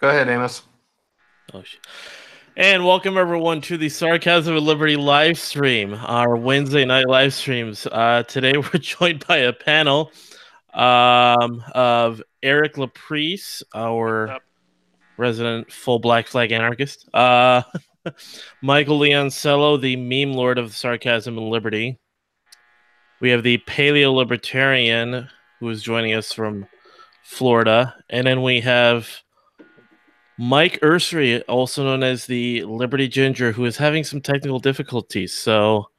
Go ahead, Amos. Oh, and welcome everyone to the Sarcasm of Liberty live stream, our Wednesday night live streams. Today we're joined by a panel of Eric Laprice, our resident full Black Flag anarchist, Michael Leoncello, the meme lord of Sarcasm and Liberty. We have the paleo libertarian who is joining us from Florida, and then we have Mike Ursery, also known as the Liberty Ginger, who is having some technical difficulties. So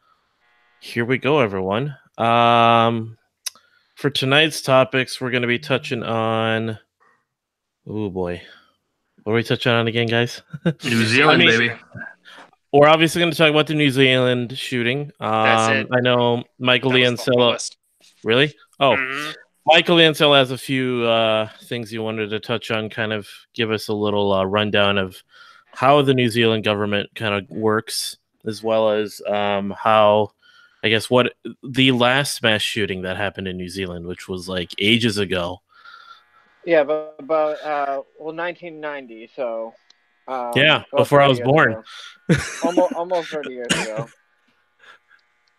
here we go, everyone. For tonight's topics, we're going to be touching on... Oh, boy. What are we touching on again, guys? New Zealand, baby. We're obviously going to talk about the New Zealand shooting. That's it. I know Michael Leoncello... Really? Oh. Mm-hmm. Michael Leoncello has a few things he wanted to touch on, kind of give us a little rundown of how the New Zealand government kind of works, as well as how, I guess, what the last mass shooting that happened in New Zealand, which was like ages ago. Yeah, but about 1990. So yeah, before I was born. almost 30 years ago.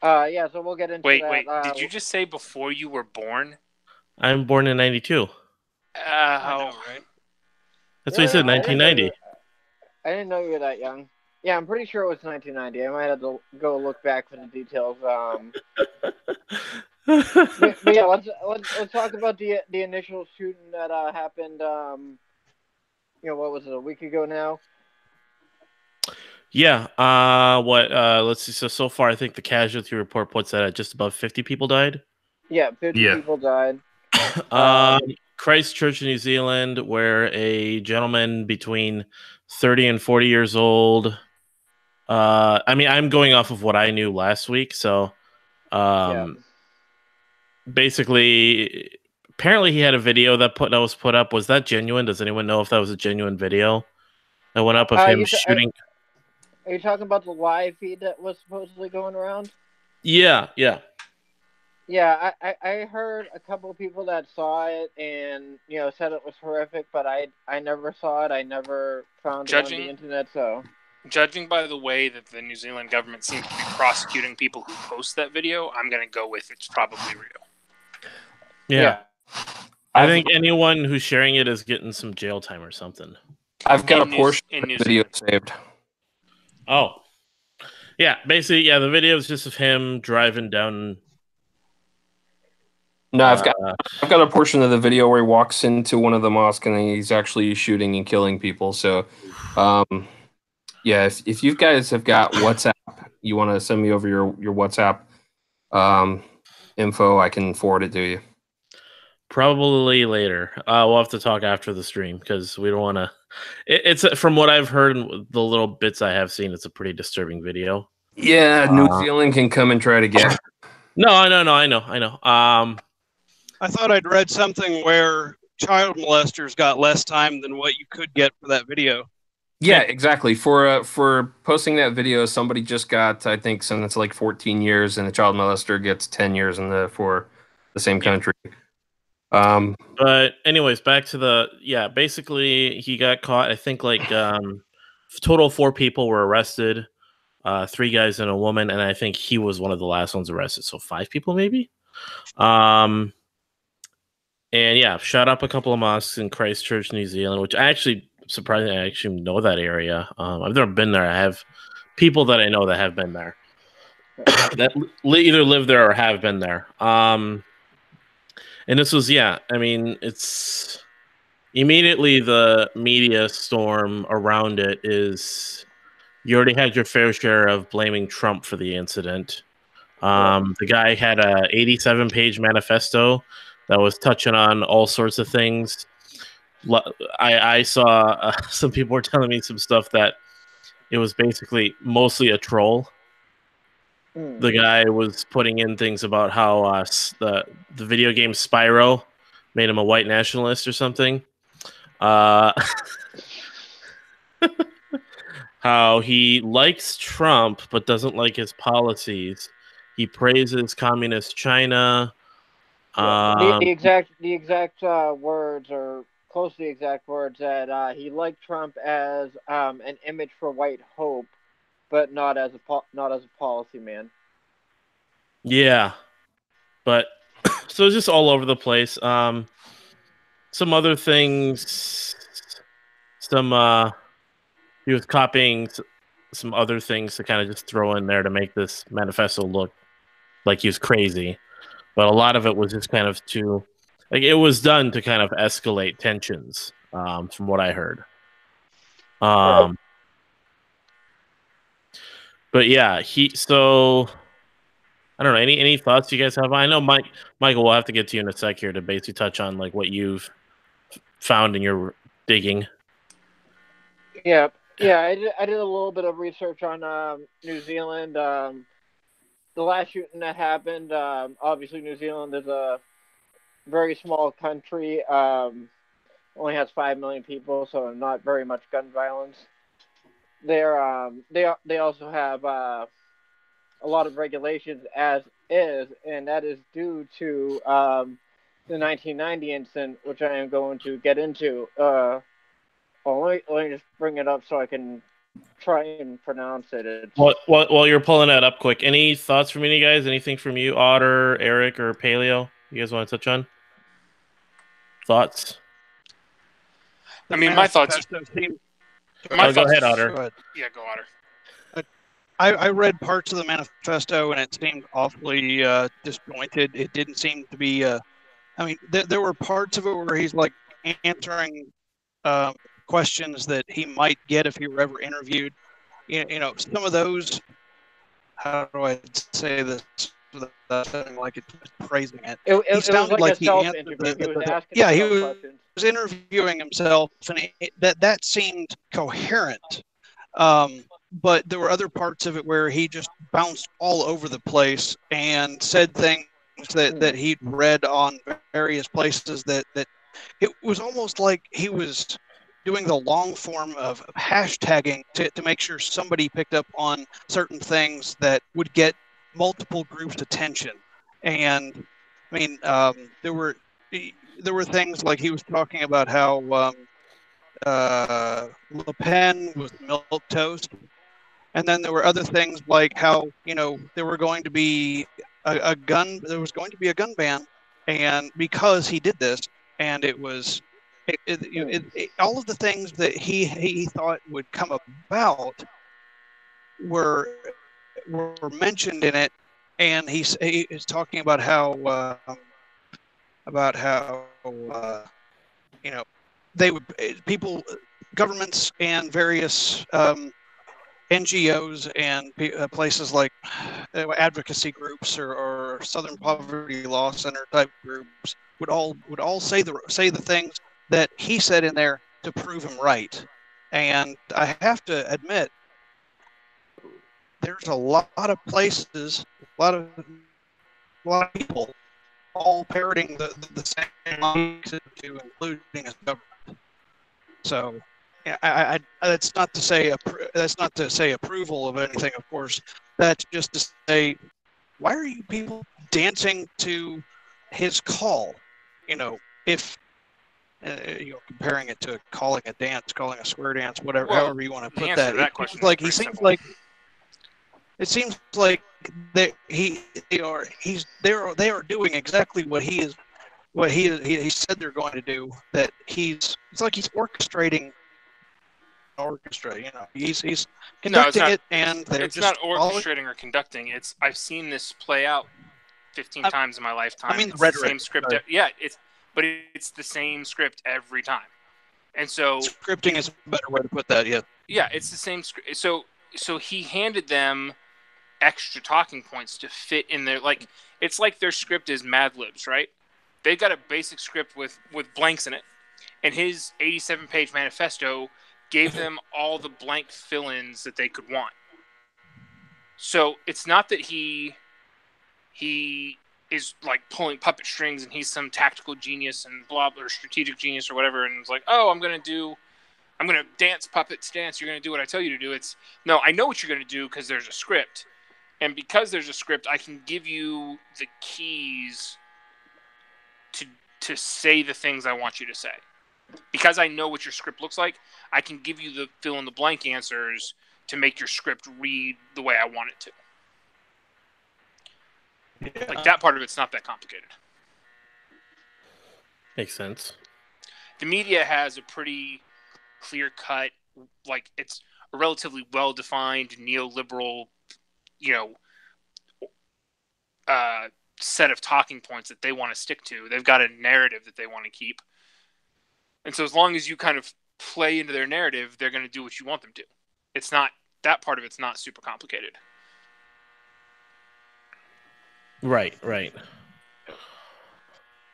Yeah, so we'll get into that. Wait, did you just say before you were born? I'm born in 92. I know, right? That's what he said, 1990. I didn't know you were that young. Yeah, I'm pretty sure it was 1990. I might have to go look back for the details. But yeah, let's talk about the initial shooting that happened. What was it, a week ago now? Yeah. Let's see. So far, I think the casualty report puts that at just above 50 people died. Yeah, 50 people died. Christchurch, New Zealand, where a gentleman between 30 and 40 years old. I'm going off of what I knew last week. So, basically, apparently he had a video that was put up. Was that genuine? Does anyone know if that was a genuine video that went up of him shooting? Are you talking about the live feed that was supposedly going around? Yeah. Yeah, I heard a couple of people that saw it and said it was horrific, but I never saw it. I never found it on the internet. So, judging by the way that the New Zealand government seems to be prosecuting people who post that video, I'm gonna go with it's probably real. Yeah. I think anyone who's sharing it is getting some jail time or something. I've got a portion of the video saved. Oh. Yeah, basically, the video is just of him driving down. No, I've got a portion of the video where he walks into one of the mosques and he's actually shooting and killing people. So, if you guys have got WhatsApp, you want to send me over your WhatsApp info, I can forward it to you. Probably later. We'll have to talk after the stream because we don't want to. It's from what I've heard and the little bits I have seen, it's a pretty disturbing video. Yeah, New Zealand can come and try to get. No, I know. I thought I'd read something where child molesters got less time than what you could get for that video. Yeah, exactly. For posting that video, somebody just got, I think, it's like 14 years, and a child molester gets 10 years for the same country. But anyways, back to basically he got caught. I think total 4 people were arrested, 3 guys and a woman, and I think he was one of the last ones arrested. So 5 people maybe. And shot up a couple of mosques in Christchurch, New Zealand, which I actually surprisingly I actually know that area. I've never been there. I have people that I know that have been there, that either live there or have been there. And this was, it's immediately the media storm around it is you already had your fair share of blaming Trump for the incident. The guy had a 87-page manifesto that was touching on all sorts of things. I saw some people were telling me some stuff that it was basically mostly a troll. The guy was putting in things about how the video game Spyro made him a white nationalist or something. How he likes Trump but doesn't like his policies. He praises communist China. The exact words are close to the exact words, that he liked Trump as an image for white hope, but not as a policy man. Yeah, but so it's just all over the place. Some other things, he was copying some other things to kind of just throw in there to make this manifesto look like he was crazy. But a lot of it was just kind of it was done to kind of escalate tensions, from what I heard. But yeah, so I don't know. Any thoughts you guys have? I know Michael, we'll have to get to you in a sec here to basically touch on like what you've found in your digging. Yeah, I did a little bit of research on New Zealand. The last shooting that happened, obviously New Zealand is a very small country. Only has 5 million people, so not very much gun violence. They also have a lot of regulations as is, and that is due to the 1990 incident, which I am going to get into. Let me just bring it up so I can try and pronounce it. While you're pulling that up quick, any thoughts from any guys? Anything from you, Otter, Eric, or Paleo? You guys want to touch on? Thoughts? I mean, my thoughts. Go ahead, Otter. Go ahead. Yeah, go Otter. I read parts of the manifesto and it seemed awfully disjointed. It didn't seem to be. I mean, there were parts of it where he's like answering questions that he might get if he were ever interviewed. You know, some of those. How do I say this without sounding like it's praising it? He sounded like he answered he was interviewing himself, and that seemed coherent. But there were other parts of it where he just bounced all over the place and said things that he'd read on various places that it was almost like he was doing the long form of hashtagging to make sure somebody picked up on certain things that would get multiple groups' attention. And I mean, there were things like he was talking about how Le Pen was milquetoast. And then there were other things like how, you know, there was going to be a gun ban, and because he did this, and it was all of the things that he thought would come about were mentioned in it, and he is talking about how you know, governments and various NGOs and places like advocacy groups or Southern Poverty Law Center type groups would all say the things that he said in there to prove him right. And I have to admit, there's a lot of places, a lot of people all parroting the same lines, including his government. So. Yeah, that's not to say approval of anything, of course. That's just to say, why are you people dancing to his call? You know, if comparing it to calling a dance, calling a square dance, whatever, however you want to put that. It seems like they are doing exactly what he said they're going to do. That it's like he's orchestrating. Orchestra, you know, he's conducting it, and it's not orchestrating or conducting. I've seen this play out 15 times in my lifetime. I mean, the rhetoric. Same script. Yeah, it's the same script every time, and so scripting is a better way to put that. Yeah. Yeah, it's the same script. So he handed them extra talking points to fit in there. Like it's like their script is Mad Libs, right? They got a basic script with blanks in it, and his 87-page manifesto gave them all the blank fill-ins that they could want. So it's not that he is like pulling puppet strings and he's some tactical genius and blah, or strategic genius or whatever, and it's like, oh, I'm gonna dance puppets dance. You're gonna do what I tell you to do. It's no, I know what you're gonna do because there's a script, and because there's a script, I can give you the keys to say the things I want you to say. Because I know what your script looks like, I can give you the fill-in-the-blank answers to make your script read the way I want it to. Yeah. Like, that part of it's not that complicated. Makes sense. The media has a pretty clear-cut, like, it's a relatively well-defined neoliberal, set of talking points that they want to stick to. They've got a narrative that they want to keep. And so as long as you kind of play into their narrative, they're going to do what you want them to. It's not, that part of it's not super complicated. Right.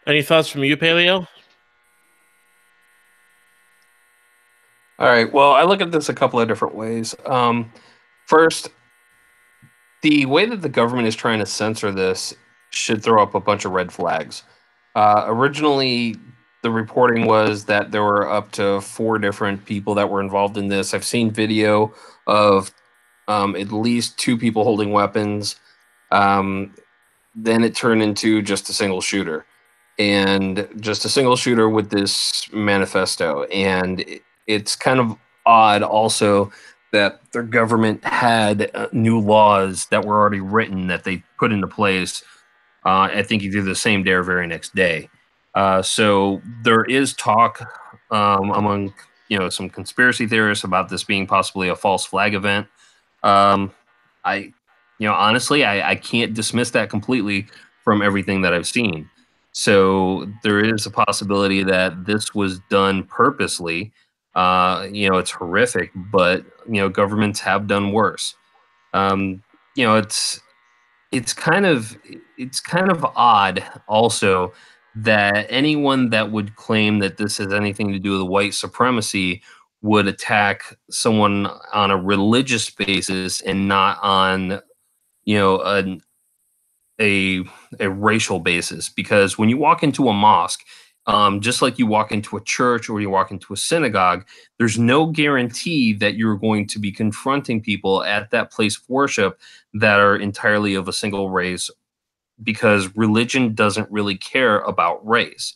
Any thoughts from you, Paleo? All right. Well, I look at this a couple of different ways. First, the way that the government is trying to censor this should throw up a bunch of red flags. Originally, the reporting was that there were up to 4 different people that were involved in this. I've seen video of at least 2 people holding weapons. Then it turned into just a single shooter. And just a single shooter with this manifesto. And it's kind of odd also that their government had new laws that were already written that they put into place. I think either the same day or very next day. So there is talk among some conspiracy theorists about this being possibly a false flag event. Honestly, I can't dismiss that completely from everything that I've seen. So there is a possibility that this was done purposely. It's horrific, but governments have done worse. It's kind of odd also that anyone that would claim that this has anything to do with white supremacy would attack someone on a religious basis and not on an a racial basis, because when you walk into a mosque, just like you walk into a church or you walk into a synagogue, there's no guarantee that you're going to be confronting people at that place of worship that are entirely of a single race, because religion doesn't really care about race.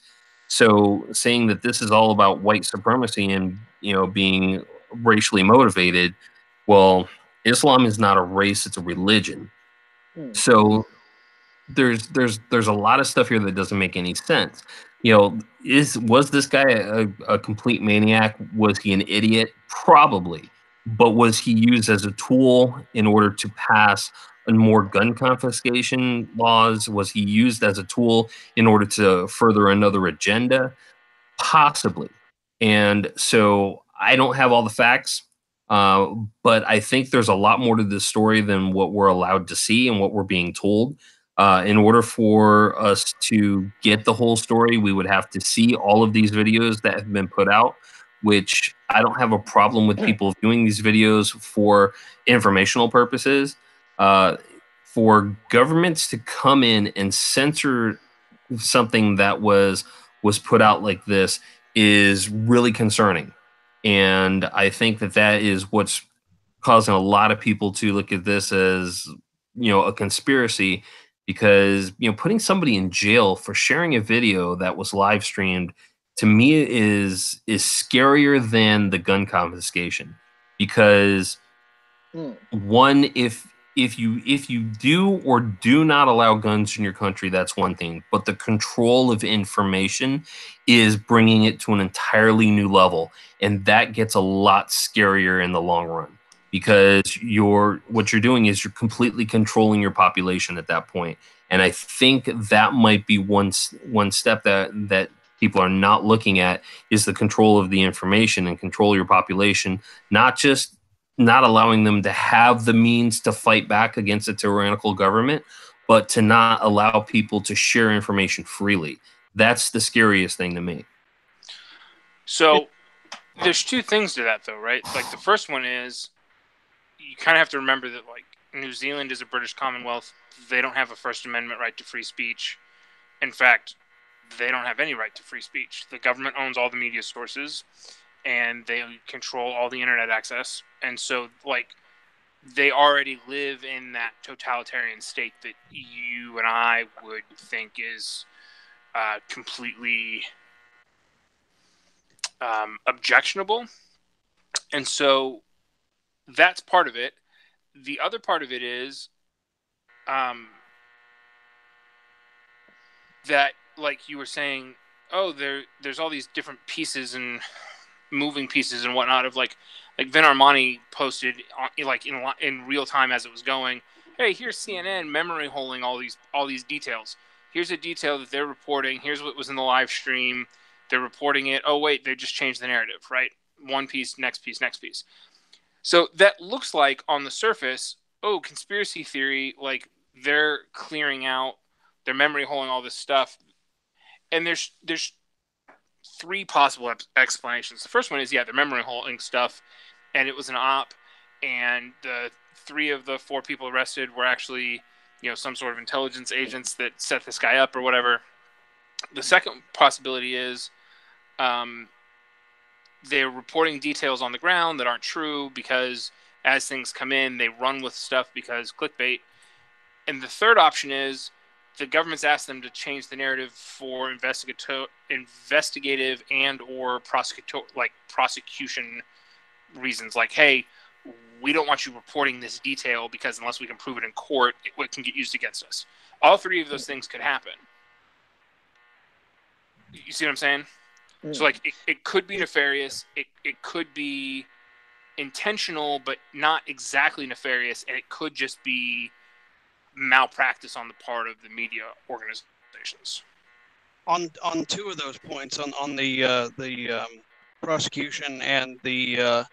So saying that this is all about white supremacy and being racially motivated, well, Islam is not a race, it's a religion. So there's a lot of stuff here that doesn't make any sense. Was this guy a complete maniac? Was he an idiot? Probably. But was he used as a tool in order to pass more gun confiscation laws? Was he used as a tool in order to further another agenda? Possibly. And so I don't have all the facts, but I think there's a lot more to this story than what we're allowed to see and what we're being told. In order for us to get the whole story, we would have to see all of these videos that have been put out, which I don't have a problem with people viewing these videos for informational purposes. For governments to come in and censor something that was put out like this is really concerning. And I think that is what's causing a lot of people to look at this as, a conspiracy, because, putting somebody in jail for sharing a video that was live streamed, to me is scarier than the gun confiscation, because one, if you do or do not allow guns in your country, that's one thing. But the control of information is bringing it to an entirely new level, and that gets a lot scarier in the long run, because what you're doing is you're completely controlling your population at that point. And I think that might be one step that people are not looking at, is the control of the information and control your population, not just not allowing them to have the means to fight back against a tyrannical government, but to not allow people to share information freely. That's the scariest thing to me. So there's 2 things to that, though, right? Like, the first one is you kind of have to remember that, like, New Zealand is a British Commonwealth. They don't have a First Amendment right to free speech. In fact, they don't have any right to free speech. The government owns all the media sources, and they control all the internet access. And so, like, they already live in that totalitarian state that you and I would think is completely objectionable. And so that's part of it. The other part of it is that, like you were saying, there's all these different pieces and moving pieces and whatnot of like Vin Armani posted like in real time as it was going, hey, here's CNN memory holding all these details. Here's a detail that they're reporting. Here's what was in the live stream. They're reporting it. Oh, wait, they just changed the narrative, right? One piece, next piece, next piece. So that looks like on the surface, conspiracy theory, like they're clearing out, they're memory holding all this stuff. And there's three possible explanations. The first one is, they're memory holding stuff, and it was an op, and the 3 of the 4 people arrested were actually, some sort of intelligence agents that set this guy up or whatever. The second possibility is they're reporting details on the ground that aren't true because as things come in, they run with stuff because clickbait. And the third option is the government's asked them to change the narrative for investigative and or prosecution reasons. Like, hey, we don't want you reporting this detail because unless we can prove it in court, it can get used against us. All 3 of those things could happen. You see what I'm saying? So, like, it could be nefarious. It could be intentional, but not exactly nefarious. And it could just be malpractice on the part of the media organizations. On 2 of those points, on the prosecution and the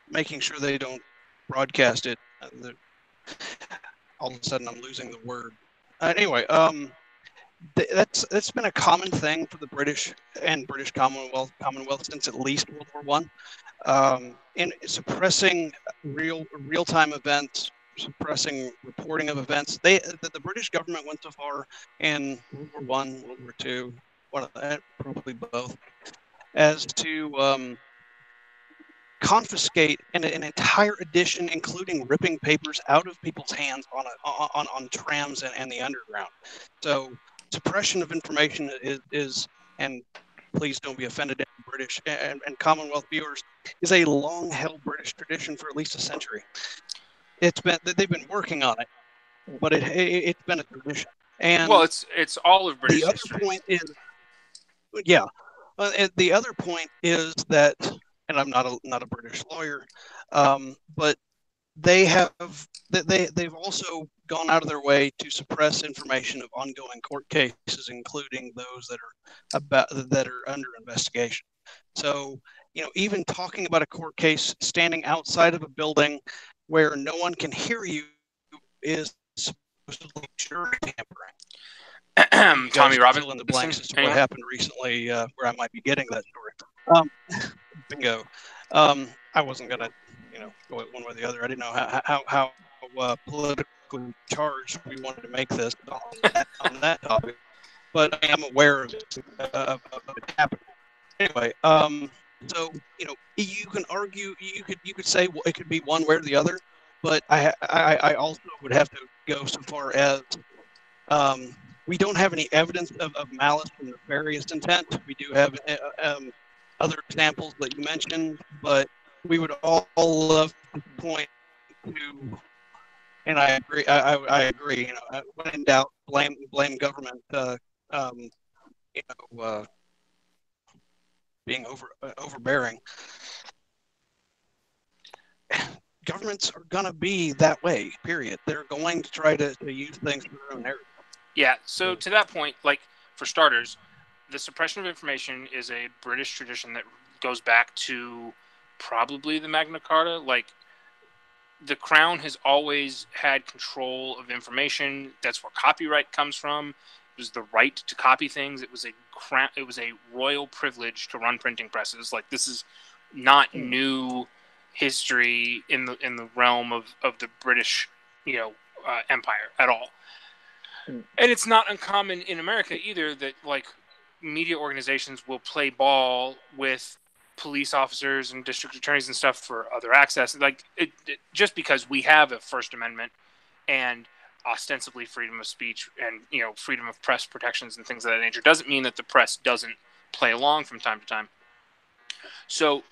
making sure they don't broadcast it. All of a sudden, I'm losing the word. Anyway, that's been a common thing for the British and British Commonwealth since at least World War I, in suppressing real-time events, suppressing reporting of events. The British government went so far in World War I, World War II, probably both, as to confiscate an entire edition, including ripping papers out of people's hands on trams and the underground. So suppression of information is, and please don't be offended, British and Commonwealth viewers, is a long-held British tradition for at least a century. They've been working on it, but it's been a tradition. And well, it's all of British history. The other point is, the other point is that, and I'm not a British lawyer, but they've also gone out of their way to suppress information of ongoing court cases, including those that are under investigation. So, even talking about a court case standing outside of a building where no one can hear you is supposedly jury tampering. Tommy Robinson. Fill in the blanks as to what happened recently, where I might be getting that story. Bingo. I wasn't gonna, go one way or the other. I didn't know how politically charged we wanted to make this on that topic, but I am aware of it happening. Anyway, so you can argue, you could say, well, it could be one way or the other, but I also would have to go so far as we don't have any evidence of malice and nefarious intent. We do have other examples that you mentioned, but we would all love to point to, and I agree. I agree. When in doubt, blame government. Being overbearing. Governments are gonna be that way. Period. They're going to try to use things for their own narrative. Yeah. So to that point, like for starters, the suppression of information is a British tradition that goes back to probably the Magna Carta. Like, the Crown has always had control of information. That's where copyright comes from. It was the right to copy things. It was a royal privilege to run printing presses. Like, this is not new history in the realm of the British, empire at all. And it's not uncommon in America either that, like, media organizations will play ball with police officers and district attorneys and stuff for other access. Like, just because we have a First Amendment and ostensibly freedom of speech and freedom of press protections and things of that nature doesn't mean that the press doesn't play along from time to time. So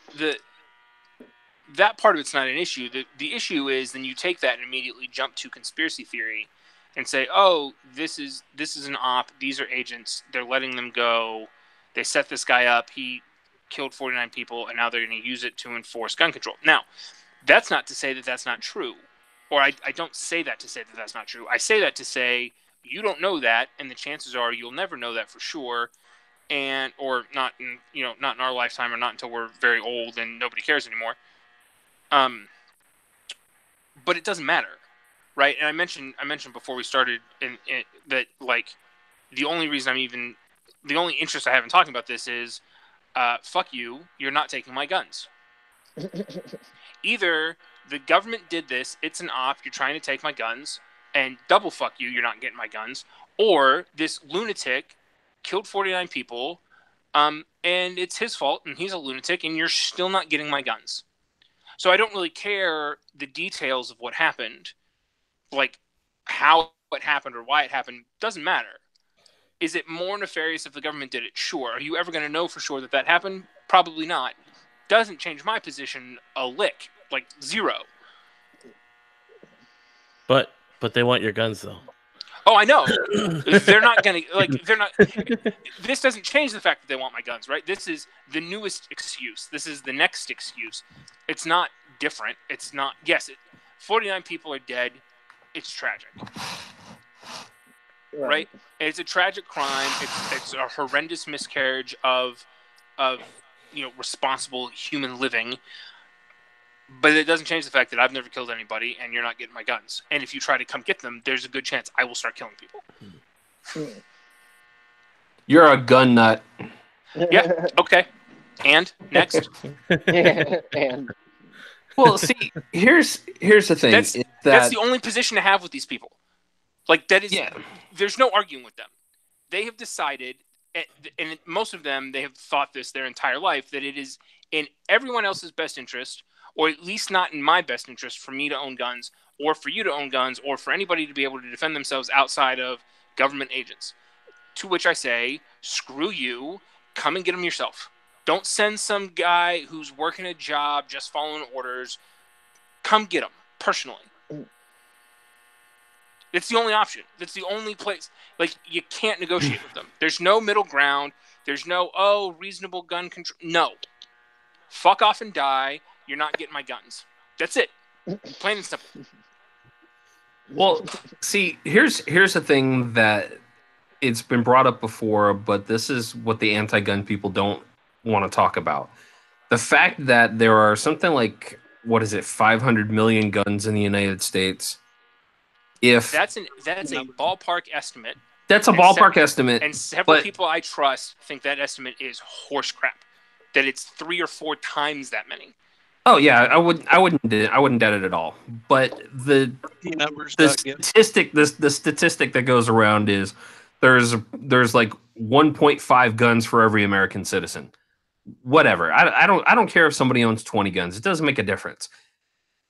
that part of it's not an issue. The issue is then you take that and immediately jump to conspiracy theory and say, oh, this is an op. These are agents. They're letting them go. They set this guy up. He killed 49 people, and now they're going to use it to enforce gun control. Now, that's not to say that that's not true. Or I don't say that to say that that's not true. I say that to say you don't know that, and the chances are you'll never know that for sure, or not in not in our lifetime, or not until we're very old and nobody cares anymore. But it doesn't matter, right? And I mentioned before we started that like the only interest I have in talking about this is fuck you, you're not taking my guns. Either the government did this, it's an op, you're trying to take my guns, and double fuck you, you're not getting my guns, or this lunatic killed 49 people, and it's his fault, and he's a lunatic, and you're still not getting my guns. So I don't really care the details of what happened, like how it happened or why it happened, doesn't matter. Is it more nefarious if the government did it? Sure. Are you ever going to know for sure that happened? Probably not. Doesn't change my position a lick. Like zero. But they want your guns though. Oh, I know. They're not gonna This doesn't change the fact that they want my guns, right? This is the newest excuse. This is the next excuse. It's not different. It's not. Yes, 49 people are dead. It's tragic, right? It's a tragic crime. It's a horrendous miscarriage of responsible human living. But it doesn't change the fact that I've never killed anybody, and you're not getting my guns. And if you try to come get them, there's a good chance I will start killing people. You're a gun nut. Yeah. Okay. And next. And Well, see, here's the thing. That's the only position to have with these people. Like that is. Yeah. There's no arguing with them. They have decided, and most of them, they have thought this their entire life, that it is in everyone else's best interest, or at least not in my best interest, for me to own guns, or for you to own guns, or for anybody to be able to defend themselves outside of government agents. To which I say, screw you, come and get them yourself. Don't send some guy who's working a job just following orders. Come get them, personally. It's the only option. That's the only place. Like, you can't negotiate with them. There's no middle ground. There's no, reasonable gun control. No. Fuck off and die. You're not getting my guns. That's it. Plain and simple. Well, see, here's the thing that it's been brought up before, but this is what the anti-gun people don't want to talk about. The fact that there are something like, 500 million guns in the United States. If that's a ballpark estimate. That's a ballpark estimate. And several people I trust think that estimate is horse crap. That it's 3 or 4 times that many. Oh yeah, I wouldn't doubt it at all. But the statistic that goes around is there's like 1.5 guns for every American citizen. Whatever. I don't care if somebody owns 20 guns. It doesn't make a difference.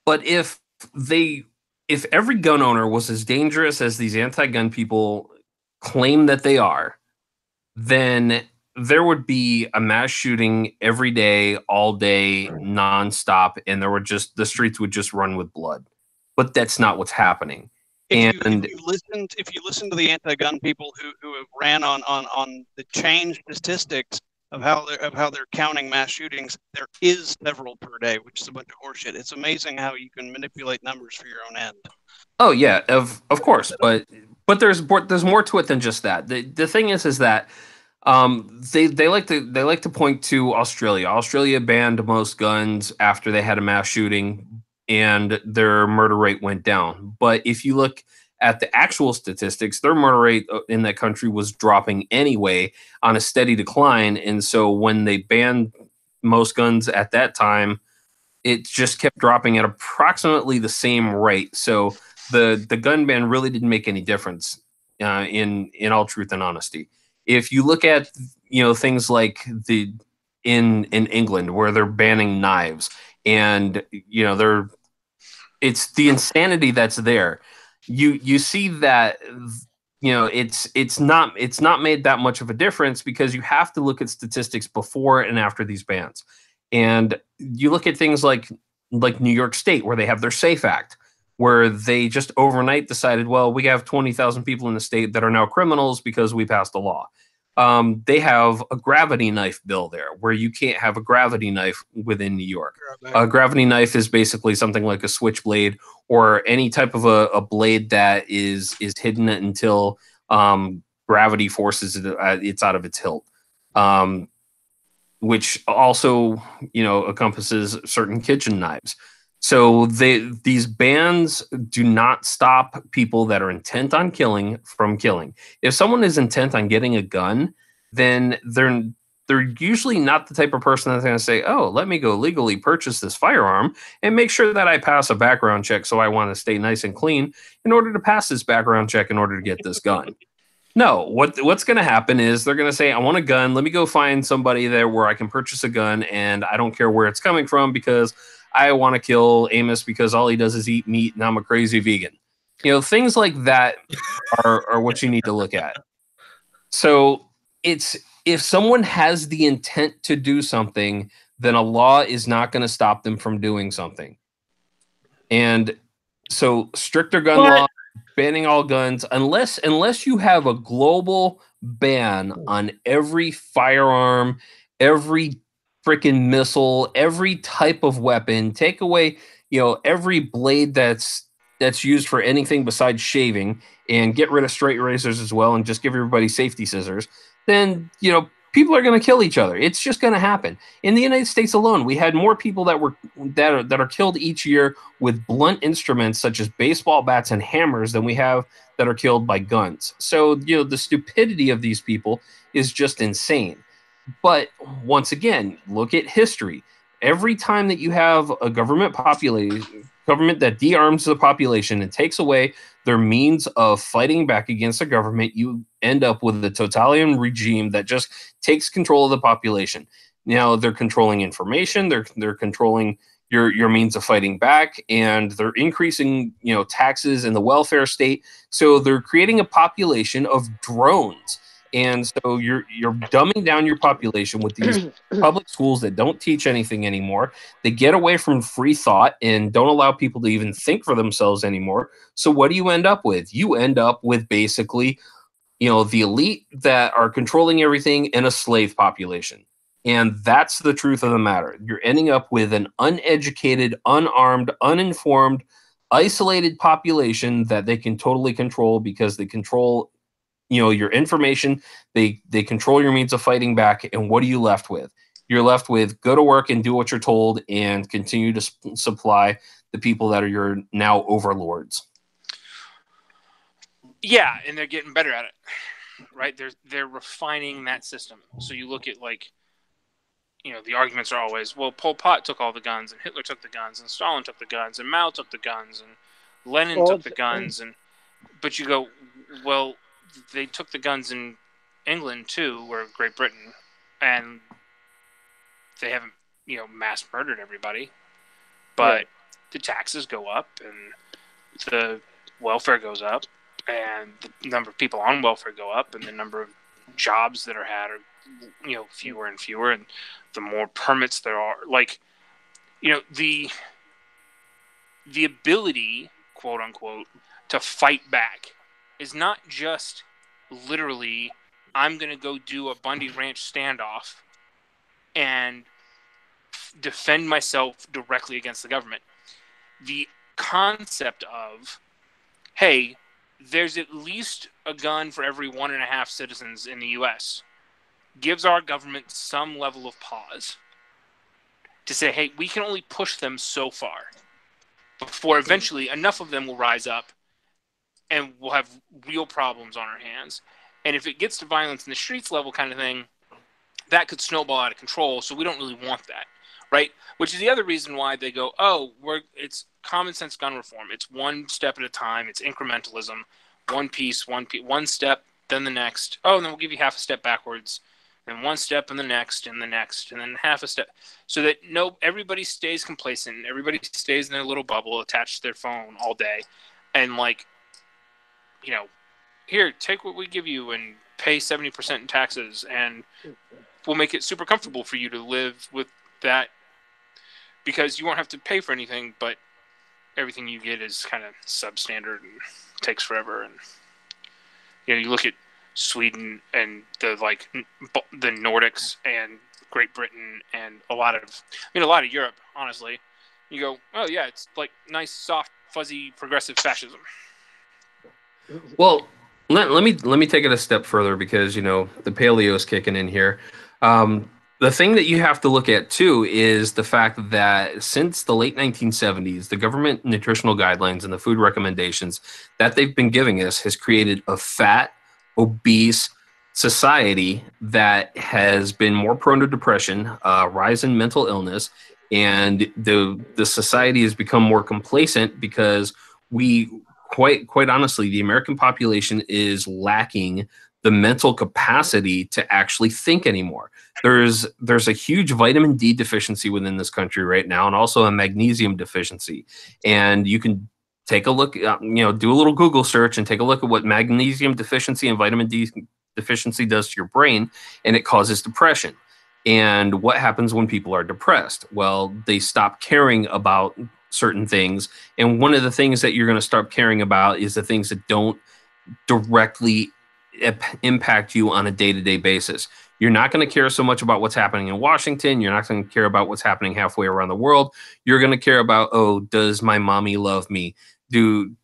But if every gun owner was as dangerous as these anti-gun people claim that they are, then there would be a mass shooting every day, all day, nonstop, and the streets would just run with blood. But that's not what's happening. If you listen to the anti-gun people who have ran on the changed statistics of how they're counting mass shootings, there is several per day, which is a bunch of horseshit. It's amazing how you can manipulate numbers for your own end. Oh yeah, of course, but there's more to it than just that. The thing is that they like to point to Australia. Australia banned most guns after they had a mass shooting, and their murder rate went down. But if you look at the actual statistics, their murder rate in that country was dropping anyway on a steady decline. And so when they banned most guns at that time, it just kept dropping at approximately the same rate. So the gun ban really didn't make any difference in all truth and honesty. If you look at things like in England where they're banning knives, and it's the insanity that's there. you see that it's not made that much of a difference, because you have to look at statistics before and after these bans. And you look at things like New York State, where they have their SAFE Act, where they just overnight decided, well, we have 20,000 people in the state that are now criminals because we passed a law. They have a gravity knife bill there, where you can't have a gravity knife within New York. A gravity knife is basically something like a switchblade, or any type of a blade that is hidden until gravity forces it's out of its hilt. Which also, encompasses certain kitchen knives. So these bans do not stop people that are intent on killing from killing. If someone is intent on getting a gun, then they're usually not the type of person that's going to say, oh, let me go legally purchase this firearm and make sure that I pass a background check, so I want to stay nice and clean in order to pass this background check in order to get this gun. No, what's going to happen is they're going to say, I want a gun. Let me go find somebody there where I can purchase a gun, and I don't care where it's coming from, because I want to kill Amos because all he does is eat meat and I'm a crazy vegan. Things like that are what you need to look at. So if someone has the intent to do something, then a law is not going to stop them from doing something. And so stricter gun law, banning all guns, unless you have a global ban on every firearm, every freaking missile, every type of weapon, take away, every blade that's used for anything besides shaving, and get rid of straight razors as well, and just give everybody safety scissors, then, people are going to kill each other. It's just going to happen. In the United States alone, we had more people that are killed each year with blunt instruments such as baseball bats and hammers than we have that are killed by guns. So, the stupidity of these people is just insane. But once again, look at history. Every time that you have a government that de-arms the population and takes away their means of fighting back against the government, you end up with a totalitarian regime that just takes control of the population. Now they're controlling information, they're controlling your means of fighting back, and they're increasing, taxes in the welfare state. So they're creating a population of drones. And so you're dumbing down your population with these public schools that don't teach anything anymore. They get away from free thought and don't allow people to even think for themselves anymore. So what do you end up with? You end up with basically, the elite that are controlling everything in a slave population. And that's the truth of the matter. You're ending up with an uneducated, unarmed, uninformed, isolated population that they can totally control, because they control your information, they control your means of fighting back. And what are you left with? You're left with go to work and do what you're told, and continue to supply the people that are your now overlords. Yeah, and they're getting better at it, right? They're refining that system. So you look at, the arguments are always, well, Pol Pot took all the guns, and Hitler took the guns, and Stalin took the guns, and Mao took the guns, and Lenin took the guns, but you go, well, they took the guns in England too, or Great Britain, and they haven't, mass murdered everybody. But the taxes go up, and the welfare goes up, and the number of people on welfare go up, and the number of jobs that are had are, fewer and fewer, and the more permits there are. The ability, quote unquote, to fight back is not just literally, I'm going to go do a Bundy Ranch standoff and defend myself directly against the government. The concept of, hey, there's at least a gun for every 1.5 citizens in the U.S. gives our government some level of pause to say, hey, we can only push them so far before eventually enough of them will rise up and we'll have real problems on our hands. And if it gets to violence in the streets level kind of thing, that could snowball out of control. So we don't really want that, right? Which is the other reason why they go, it's common sense gun reform. It's one step at a time. It's incrementalism. One step, then the next. Oh, and then we'll give you half a step backwards. Then one step and the next, and then half a step. So that everybody stays complacent. Everybody stays in their little bubble attached to their phone all day. And here, take what we give you and pay 70% in taxes, and we'll make it super comfortable for you to live with that, because you won't have to pay for anything, but everything you get is kind of substandard and takes forever. And you look at Sweden and the Nordics and Great Britain and a lot of Europe, honestly. You go, oh yeah, it's like nice, soft, fuzzy, progressive fascism. Well, let me take it a step further, because the paleo's kicking in here. The thing that you have to look at too is the fact that since the late 1970s, the government nutritional guidelines and the food recommendations that they've been giving us has created a fat, obese society that has been more prone to depression, rise in mental illness, and the society has become more complacent because we quite honestly, the American population is lacking the mental capacity to actually think anymore. There's a huge vitamin D deficiency within this country right now, and also a magnesium deficiency. And you can take a look, do a little Google search and take a look at what magnesium deficiency and vitamin D deficiency does to your brain, and it causes depression. And what happens when people are depressed? Well, they stop caring about certain things. And one of the things that you're going to start caring about is the things that don't directly impact you on a day-to-day basis. You're not going to care so much about what's happening in Washington. You're not going to care about what's happening halfway around the world. You're going to care about, oh, does my mommy love me? Do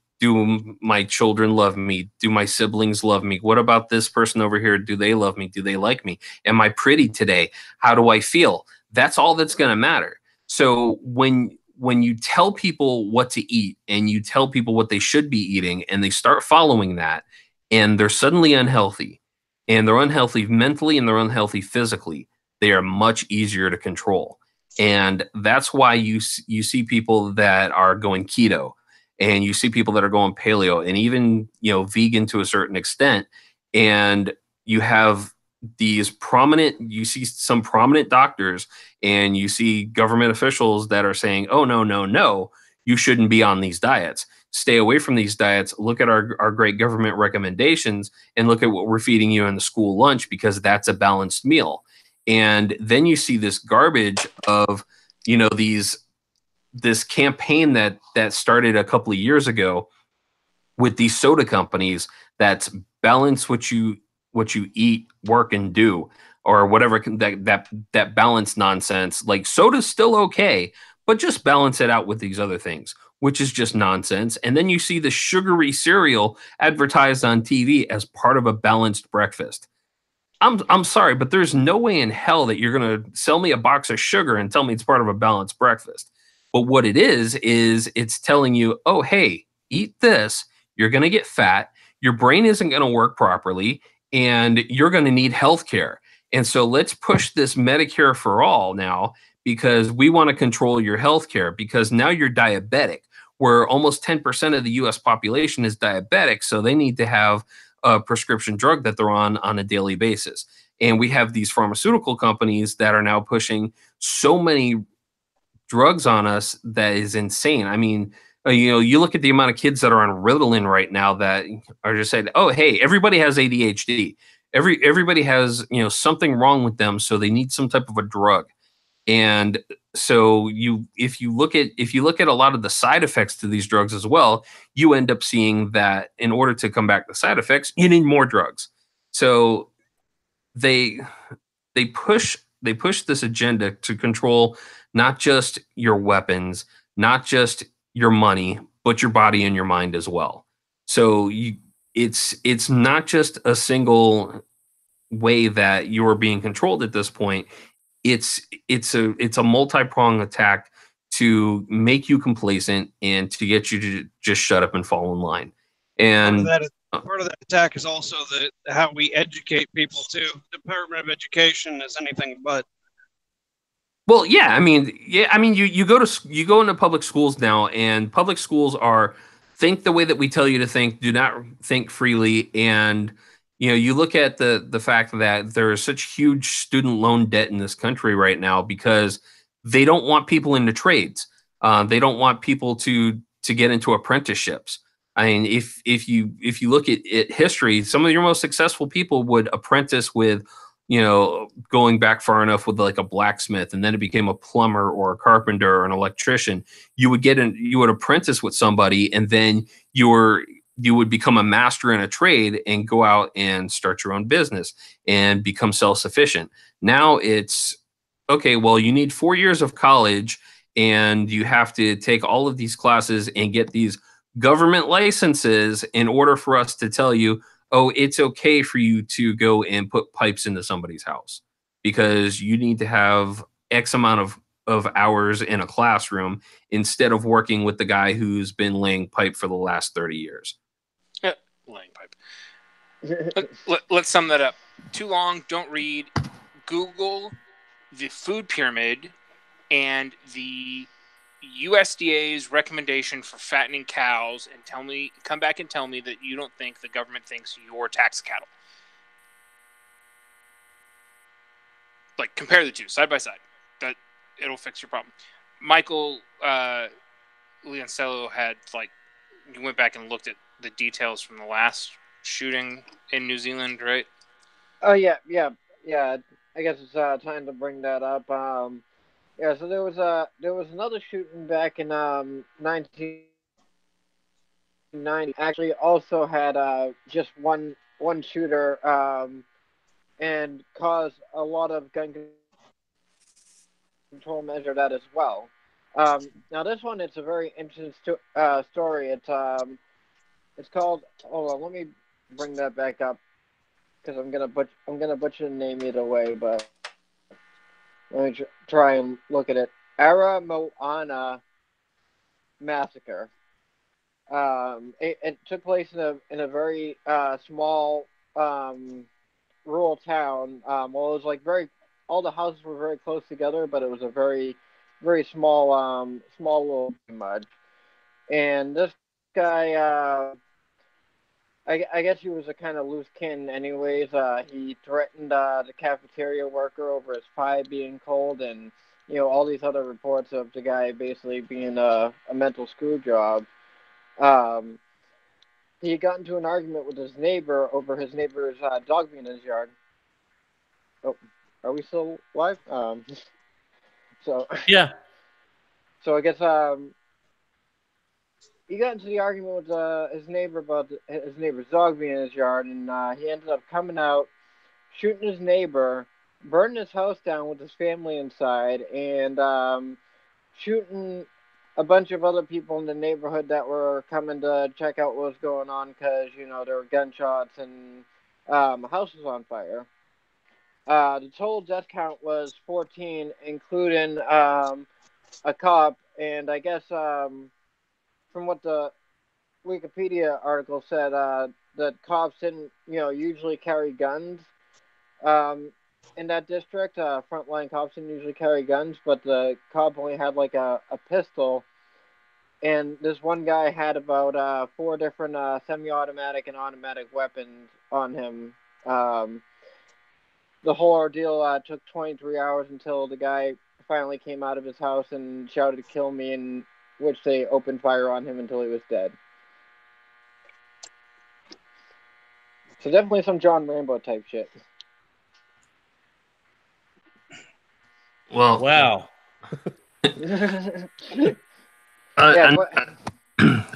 my children love me? Do my siblings love me? What about this person over here? Do they love me? Do they like me? Am I pretty today? How do I feel? That's all that's going to matter. So when you tell people what to eat and you tell people what they should be eating, and they start following that, and they're suddenly unhealthy, and they're unhealthy mentally and they're unhealthy physically, they are much easier to control. And that's why you see people that are going keto, and you see people that are going paleo, and even vegan to a certain extent. And you see some prominent doctors, and you see government officials that are saying, oh, no, you shouldn't be on these diets. Stay away from these diets. Look at our great government recommendations, and look at what we're feeding you in the school lunch, because that's a balanced meal. And then you see this garbage of, this campaign that started a couple of years ago with these soda companies that's balance what you eat, work, and do, or whatever, that balance nonsense. Like, soda's still okay, but just balance it out with these other things, which is just nonsense. And then you see the sugary cereal advertised on TV as part of a balanced breakfast. I'm sorry, but there's no way in hell that you're going to sell me a box of sugar and tell me it's part of a balanced breakfast. But what it is it's telling you, oh, hey, eat this. You're going to get fat. Your brain isn't going to work properly, and you're going to need health care. And so let's push this Medicare for all now, because we want to control your health care, because now you're diabetic, where almost 10% of the U.S. population is diabetic. So they need to have a prescription drug that they're on a daily basis. And we have these pharmaceutical companies that are now pushing so many drugs on us that is insane. I mean, you look at the amount of kids that are on Ritalin right now that are just saying, oh, hey, everybody has ADHD. Everybody has, something wrong with them, so they need some type of a drug. And so if you look at a lot of the side effects to these drugs as well, you end up seeing that in order to combat the side effects, you need more drugs. So they push this agenda to control not just your weapons, not just your money, but your body and your mind as well. So it's not just a single way that you're being controlled at this point. It's a multi-pronged attack to make you complacent and to get you to just shut up and fall in line. And part of that attack is also how we educate people too. The Department of Education is anything but. Well, yeah, I mean, you go into public schools now, and public schools think the way that we tell you to think, do not think freely. And you look at the fact that there is such huge student loan debt in this country right now because they don't want people into trades. They don't want people to get into apprenticeships. I mean, if you look at history, some of your most successful people would apprentice with, going back far enough with like a blacksmith, and then it became a plumber or a carpenter or an electrician. You would apprentice with somebody, and then you would become a master in a trade and go out and start your own business and become self-sufficient. Now it's okay. Well, you need 4 years of college, and you have to take all of these classes and get these government licenses in order for us to tell you, oh, it's okay for you to go and put pipes into somebody's house, because you need to have X amount of hours in a classroom instead of working with the guy who's been laying pipe for the last 30 years. Yeah, laying pipe. Let's sum that up. Too long, don't read. Google the food pyramid and the USDA's recommendation for fattening cows, and come back and tell me that you don't think the government thinks you're tax cattle. Like, compare the two side by side. That it'll fix your problem. Michael Leoncello had, like, you went back and looked at the details from the last shooting in New Zealand, right? Oh yeah. I guess it's time to bring that up. Yeah, so there was another shooting back in 1990. Actually, also had just one shooter, and caused a lot of gun control measure that as well. Now this one, it's a very interesting story. It's called. Hold on, let me bring that back up, because I'm gonna butcher the name either way, but. Let me try and look at it. Ara Moana massacre. It took place in a very small rural town. Well, it was like all the houses were very close together, but it was a very, very small little mud. And this guy, I guess he was a kind of loose cannon anyways. He threatened the cafeteria worker over his pie being cold, and, all these other reports of the guy basically being a mental screw job. He got into an argument with his neighbor over his neighbor's dog being in his yard. Oh, are we still live? Yeah. So I guess he got into the argument with his neighbor about his neighbor's dog being in his yard, and he ended up coming out, shooting his neighbor, burning his house down with his family inside, and shooting a bunch of other people in the neighborhood that were coming to check out what was going on, because, there were gunshots and the house was on fire. The total death count was 14, including a cop, and I guess from what the Wikipedia article said, that cops didn't, usually carry guns in that district. Frontline cops didn't usually carry guns, but the cop only had like a pistol. And this one guy had about 4 different semi-automatic and automatic weapons on him. The whole ordeal took 23 hours until the guy finally came out of his house and shouted, "Kill me," and which they opened fire on him until he was dead. So definitely some John Rambo type shit. Well, wow.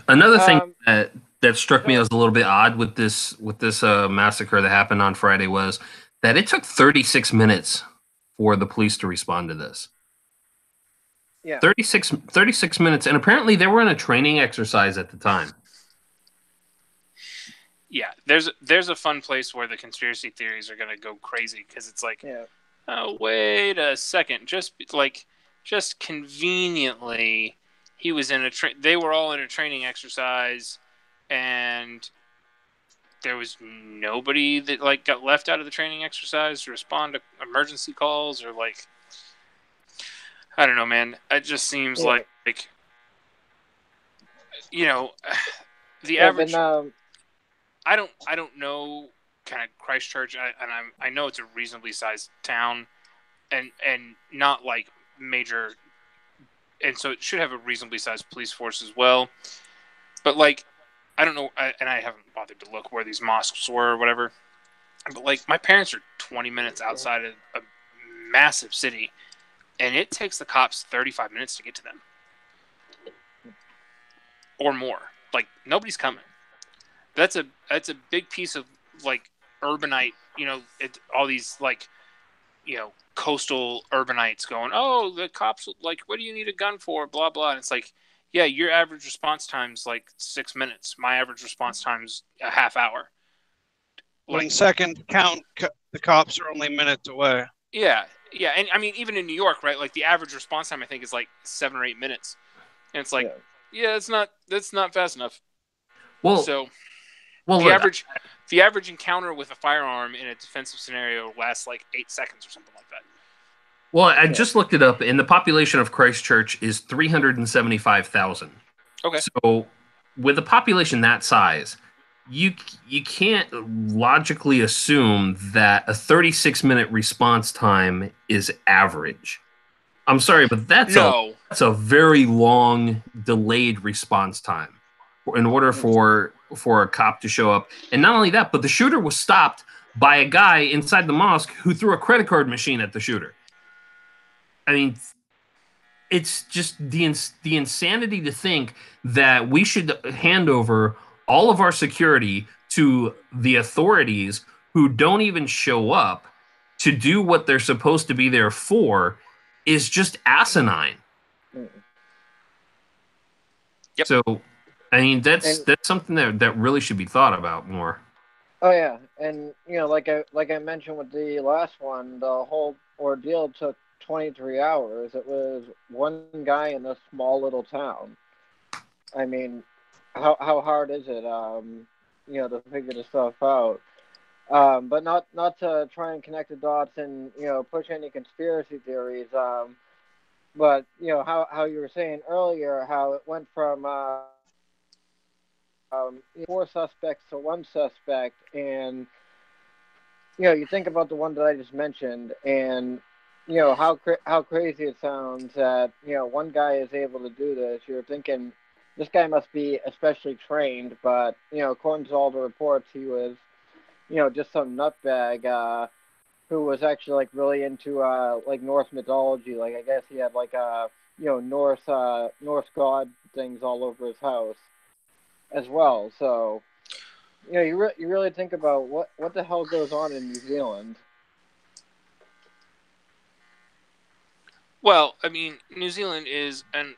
Another thing that struck me as a little bit odd with this massacre that happened on Friday was that it took 36 minutes for the police to respond to this. Yeah. 36 minutes, and apparently they were in a training exercise at the time. Yeah, there's a fun place where the conspiracy theories are going to go crazy, because it's like, oh, wait a second, just conveniently, he was in they were all in a training exercise, and there was nobody that like got left out of the training exercise to respond to emergency calls, or like, I don't know, man. It just seems like the average. I don't know kind of Christchurch, and I know it's a reasonably sized town, and not like major, and so it should have a reasonably sized police force as well. But like, I don't know, and I haven't bothered to look where these mosques were or whatever. But like, my parents are 20 minutes outside of a massive city, and it takes the cops 35 minutes to get to them, or more. Like, nobody's coming. That's a big piece of like urbanite. All these like, coastal urbanites going, oh, the cops, like, what do you need a gun for? Blah blah. And it's like, yeah, your average response time's like 6 minutes. My average response time's a half hour. When second count, the cops are only minutes away. Yeah, and I mean, even in New York, right? Like, the average response time I think is like 7 or 8 minutes, and it's like, that's not fast enough. Well, the average encounter with a firearm in a defensive scenario lasts like 8 seconds or something like that. Well, I just looked it up, and the population of Christchurch is 375,000. Okay. So, with a population that size, you can't logically assume that a 36-minute response time is average. I'm sorry, but that's a very long delayed response time in order for a cop to show up. And not only that, but the shooter was stopped by a guy inside the mosque who threw a credit card machine at the shooter. I mean, it's just the insanity to think that we should hand over all of our security to the authorities who don't even show up to do what they're supposed to be there for is just asinine. Yep. So, I mean, that's something that really should be thought about more. Oh yeah, and like I mentioned with the last one, the whole ordeal took 23 hours. It was one guy in a small little town. I mean, how hard is it, to figure this stuff out? But not to try and connect the dots and push any conspiracy theories. But how you were saying earlier, how it went from 4 suspects to 1 suspect, and you think about the one that I just mentioned, and how crazy it sounds that one guy is able to do this. You're thinking this guy must be especially trained, but according to all the reports, he was just some nutbag who was actually like really into like Norse mythology. Like, I guess he had like Norse god things all over his house as well. So you really think about what the hell goes on in New Zealand. Well, I mean, New Zealand is an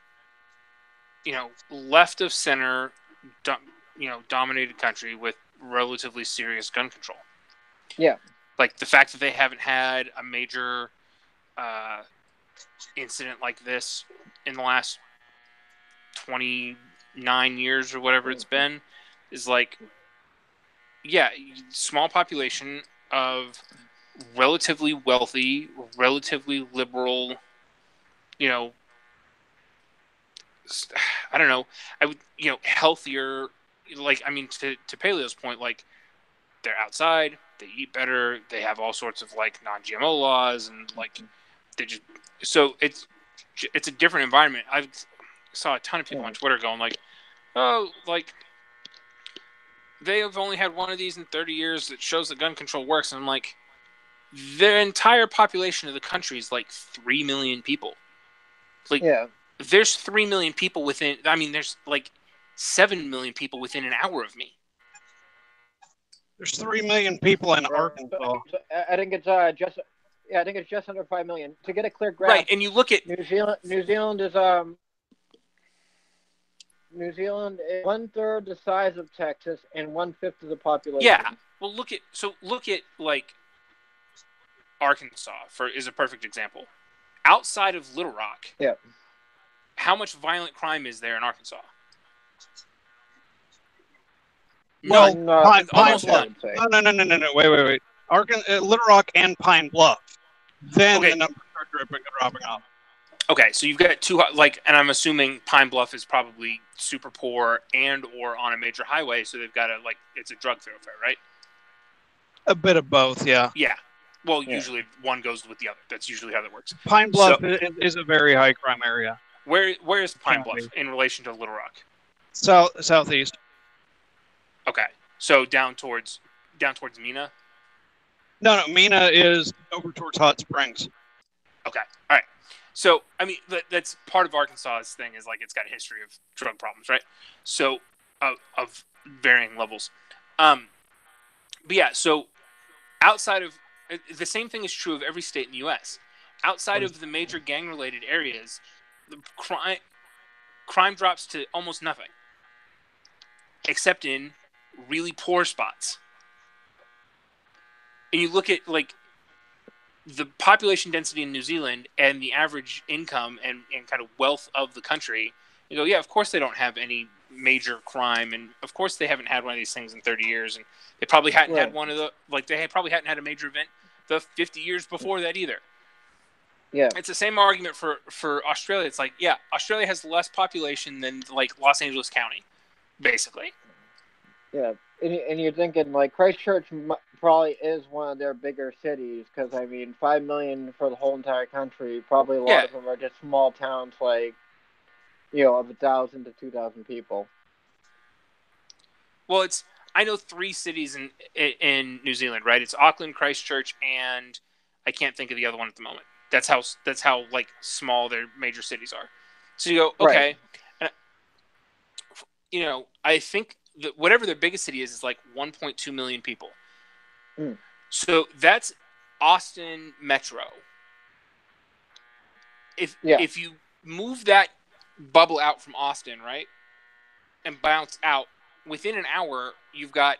left of center, dominated country with relatively serious gun control. Yeah. Like, the fact that they haven't had a major incident like this in the last 29 years or whatever it's been is like, yeah, small population of relatively wealthy, relatively liberal, I don't know, I would, healthier, like, I mean, to Paleo's point, like, they're outside, they eat better, they have all sorts of like non-GMO laws, and like so it's a different environment. I saw a ton of people on Twitter going like, oh, like, they have only had one of these in 30 years that shows that gun control works, and I'm like, their entire population of the country is like 3 million people. Like, there's 3 million people within, I mean, there's like 7 million people within an hour of me. There's 3 million people in Arkansas. I think it's just under 5 million. To get a clear graph, right? And you look at New Zealand is 1/3 the size of Texas and 1/5 of the population. Yeah. Well, look at like Arkansas is a perfect example. Outside of Little Rock, how much violent crime is there in Arkansas? Well, Pine almost Bluff. No. Wait. Little Rock and Pine Bluff. Then the numbers start dropping off. Okay, so you've got two, like, and I'm assuming Pine Bluff is probably super poor and or on a major highway, so they've got it's a drug thoroughfare, right? A bit of both, yeah. Yeah. Well, usually one goes with the other. That's usually how that works. Pine Bluff is a very high crime area. Where is Pine Bluff in relation to Little Rock? Southeast. Okay, so down towards Mina. No, Mina is over towards Hot Springs. Okay, all right. So I mean, that's part of Arkansas's thing is like it's got a history of drug problems, right? So of varying levels. But yeah, so outside of the same thing is true of every state in the U.S. Outside of the major gang-related areas, the crime drops to almost nothing, except in really poor spots. And you look at like the population density in New Zealand and the average income and kind of wealth of the country, you go, yeah, of course they don't have any major crime, and of course they haven't had one of these things in 30 years, and they probably hadn't had one of the probably hadn't had a major event the 50 years before that either. Yeah, it's the same argument for Australia. It's like, yeah, Australia has less population than like Los Angeles County, basically. Yeah, and you're thinking like Christchurch probably is one of their bigger cities because I mean 5 million for the whole entire country. Probably a lot of them are just small towns like, of 1,000 to 2,000 people. Well, I know 3 cities in New Zealand, right? It's Auckland, Christchurch, and I can't think of the other one at the moment. That's how like small their major cities are. So you go, okay, right. I think that whatever their biggest city is like 1.2 million people. Mm. So that's Austin Metro. If you move that bubble out from Austin, right, and bounce out, within an hour, you've got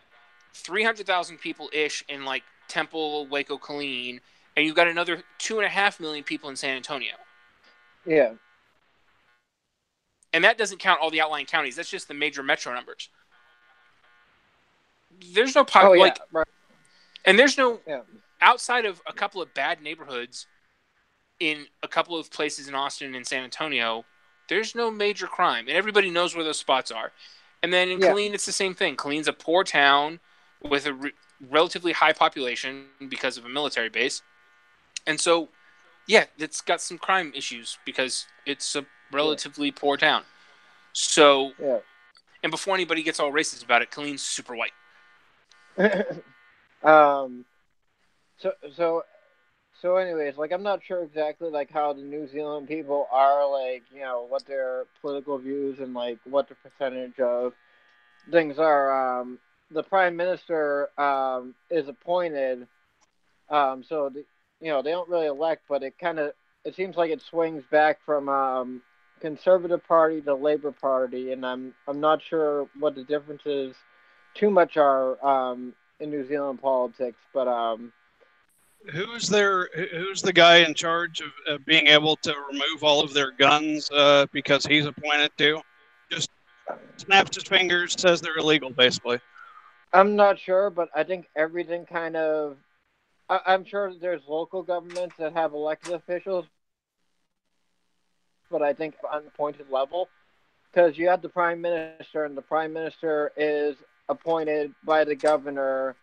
300,000 people-ish in like Temple, Waco, Killeen, and you've got another 2.5 million people in San Antonio. Yeah. And that doesn't count all the outlying counties. That's just the major metro numbers. There's no right. And there's no outside of a couple of bad neighborhoods in a couple of places in Austin and San Antonio. There's no major crime, and everybody knows where those spots are. And then in Killeen, it's the same thing. Killeen's a poor town with a relatively high population because of a military base. And so, it's got some crime issues because it's a relatively poor town. So, and before anybody gets all racist about it, Killeen's super white. So anyways, like I'm not sure exactly like how the New Zealand people are, like, what their political views and like what the percentage of things are. The Prime Minister is appointed, so they don't really elect, but it seems like it swings back from Conservative Party to Labour Party, and I'm not sure what the differences too much are in New Zealand politics, but who's the guy in charge of being able to remove all of their guns because he's appointed to? Just snaps his fingers, says they're illegal, basically. I'm not sure, but I think everything kind of... I'm sure there's local governments that have elected officials, but I think on the appointed level, because you have the Prime Minister, and the Prime Minister is appointed by the governor,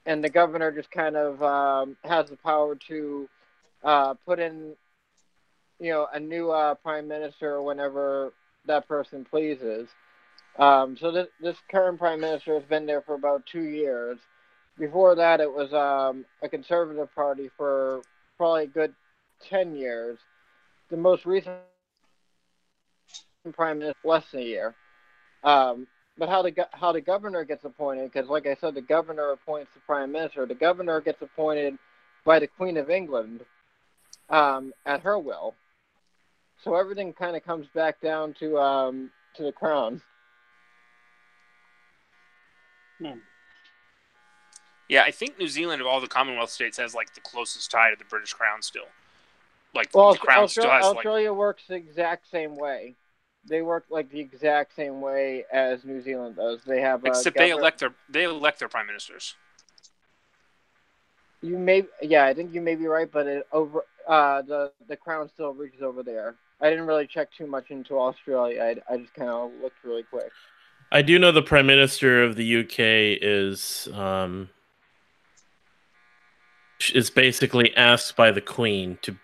and the governor just kind of has the power to put in, a new Prime Minister whenever that person pleases. So this current Prime Minister has been there for about 2 years. Before that, it was a Conservative Party for probably a good 10 years. The most recent Prime Minister, less than a year. But how the governor gets appointed, because like I said, the governor appoints the Prime Minister. The governor gets appointed by the Queen of England at her will. So everything kind of comes back down to the Crown. Yeah, I think New Zealand of all the Commonwealth states has like the closest tie to the British Crown still. Like the Crown still has Australia works the exact same way. They work like the exact same way as New Zealand does. They have except they elect their prime ministers. I think you may be right, but the Crown still reaches over there. I didn't really check too much into Australia. I just kind of looked really quick. I do know the Prime Minister of the UK is basically asked by the Queen to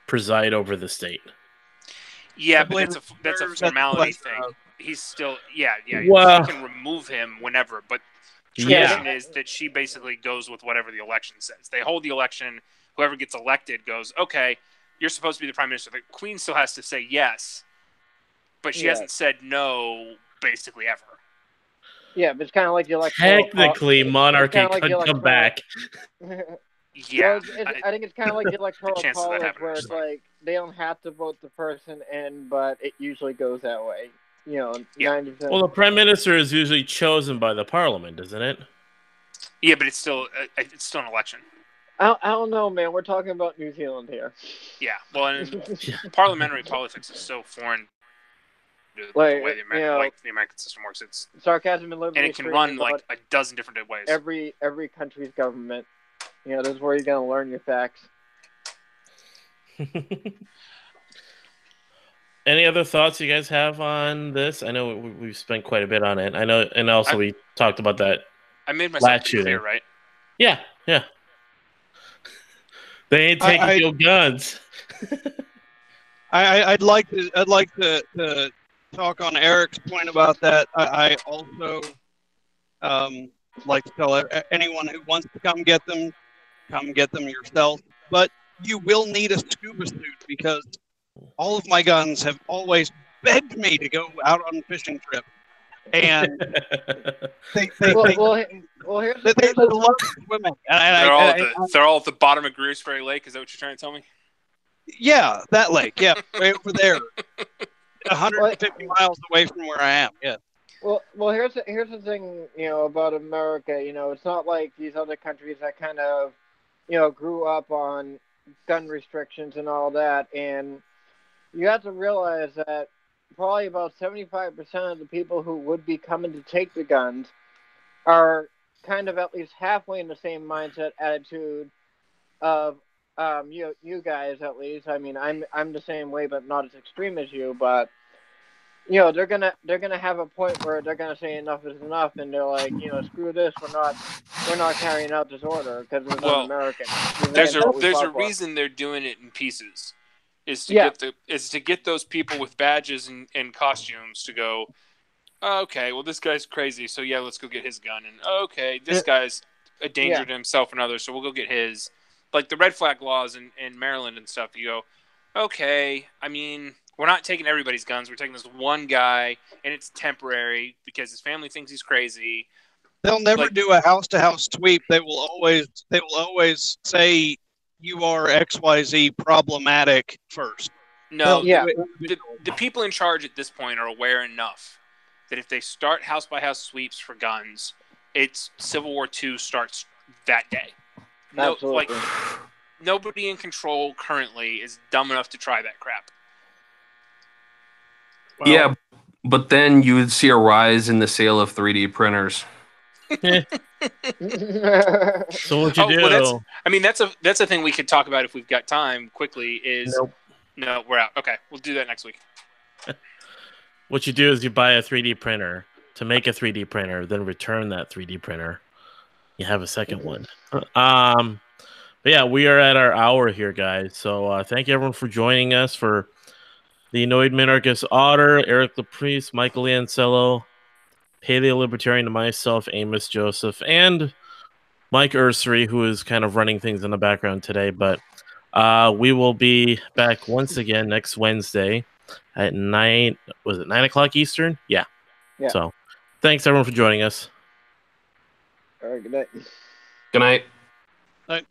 preside over the state. Yeah, but that's a formality thing. he's still yeah. Well- She can remove him whenever, but Yeah. tradition is that she basically goes with whatever the election says. They hold the election. Whoever gets elected goes, okay, you're supposed to be the prime minister. The queen still has to say yes, but she hasn't said no basically ever. Yeah, but it's kind of like the electoral. Technically, monarchy kinda like could the come electoral- back. Yeah, I think it's kind of like the electoral chances of that college, happening where are it's slim. like they don't have to vote the person in, but it usually goes that way. You know, Yeah. 90%. Well, the prime minister is usually chosen by the parliament, isn't it? yeah, but it's still an election. I don't know, man. We're talking about New Zealand here. Yeah, well, and parliamentary politics is so foreign to Like, the way the American system works. It's Sarcasm and liberty. and it can run like a dozen different ways. every country's government. You know, this is where you're gonna learn your facts. Any other thoughts you guys have on this? I know we've spent quite a bit on it. I know, and also we talked about that. I made myself Last pretty clear, shooting. right? Yeah. They ain't taking your guns. I'd like to talk on Eric's point about that. I also like to tell anyone who wants to come get them yourself. But you will need a scuba suit, because all of my guns have always begged me to go out on fishing trips, and they love swimming. They're all at the bottom of Greers Ferry Lake. Is that what you're trying to tell me? Yeah, that lake. Yeah, right over there, 150 miles away from where I am. Yeah. Well, here's the thing, you know, about America. You know, it's not like these other countries that kind of, you know, grew up on gun restrictions and all that. And you have to realize that probably about 75% of the people who would be coming to take the guns are kind of at least halfway in the same mindset attitude of you guys, at least. I mean, I'm the same way, but not as extreme as you. But you know, they're gonna have a point where they're gonna say enough is enough, and they're like, you know, screw this, we're not carrying out this order because it's not American. There's a reason they're doing it in pieces, is to get those people with badges and costumes to go, oh, okay, well this guy's crazy, so yeah, let's go get his gun, and okay, this guy's a danger to himself and others, so we'll go get his. Like the red flag laws in Maryland and stuff, you go, okay, I mean, we're not taking everybody's guns. We're taking this one guy, and it's temporary because his family thinks he's crazy. They'll never do a house-to-house sweep. They will always say you are XYZ problematic first. No, the people in charge at this point are aware enough that if they start house-by-house sweeps for guns, it's Civil War II starts that day. No, like nobody in control currently is dumb enough to try that crap. Well, yeah, but then you would see a rise in the sale of 3D printers. So what you do? Well, that's a thing we could talk about if we've got time quickly. No, we're out. Okay, we'll do that next week. What you do is you buy a 3D printer to make a 3D printer, then return that 3D printer. You have a second one. But yeah, we are at our hour here, guys. So thank you everyone for joining us for the Annoyed Minarchist Otter, Eric Laprice, Michael Lancello, Paleo Libertarian, and myself, Amos Joseph, and Mike Ursery, who is kind of running things in the background today. But we will be back once again next Wednesday at 9. Was it 9 o'clock Eastern? Yeah. So thanks everyone for joining us. All right, good night. Good night. Night.